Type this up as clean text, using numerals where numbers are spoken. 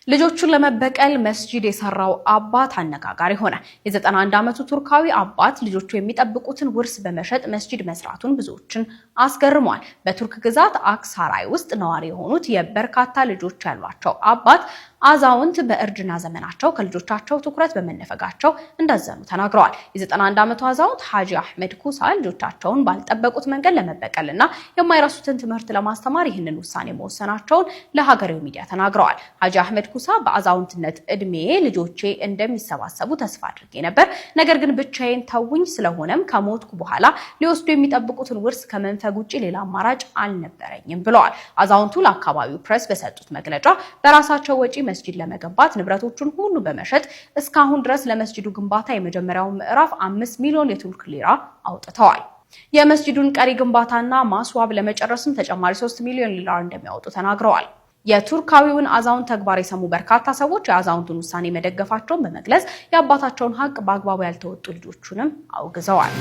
ልጆቹን ለመበቀል መስጂድ የሰራው አባት አነጋጋሪ ሆነ። የ91 ዓመቱ ቱርካዊ አባት ልጆቹ የሚጠብቁትን ውርስ በመሸጥ መስጂድ መስራቱን ብዙዎችን አስገርሟል። በቱርክ ግዛት አክሳራይ ውስጥ ነዋሪ የሆኑት የበርካታ ልጆች ያሏቸው አባት አዛውንት በእርጅና ዘመናቸው ከልጆቻቸው ትኩረት በመነፈጋቸው እንዳዘኑ ተናግረዋል። የ91 ዓመቱ አዛውንት ሐጂ አህመድ ኩሳ ልጆቻቸውን ባልጠበቁት መንገድ ለመበቀልና የማይረሱትን ትምህርት ለማስተማር ይህንን ውሳኔ መወሰናቸውን ለሀገሬው ሚዲያ ተናግረዋል። ሐጂ አህመድ ኩሳ በአዛውንትነት እድሜ ልጆቼ እንደሚሰባሰቡ ተስፋ አድርጌ ነበር፣ ነገር ግን ብቻዬን ተውኝ፣ ስለሆነም ከሞትኩ በኋላ ሊወስዱ የሚጠብቁትን ውርስ ከመንፈግ ውጪ ሌላ አማራጭ አልነበረኝም ብለዋል። አዛውንቱ ለአካባቢው ፕሬስ በሰጡት መግለጫ በራሳቸው ወጪ መስጂድ ለመገንባት ንብረቶቹን ሁሉ በመሸጥ እስካሁን ድረስ ለመስጂዱ ግንባታ የመጀመሪያው ምዕራፍ 5 ሚሊዮን የቱርክ ሊራ አውጥተዋል። የመስጂዱን ቀሪ ግንባታና ማስዋብ ለመጨረስም ተጨማሪ 3 ሚሊዮን ሊራ እንደሚያወጡ ተናግረዋል። የቱርካዊውን አዛውንት ተግባር የሰሙ በርካታ ሰዎች የአዛውንቱን ውሳኔ መደገፋቸውን በመግለጽ የአባታቸውን ሀቅ በአግባቡ ያልተወጡ ልጆቹንም አውግዘዋል።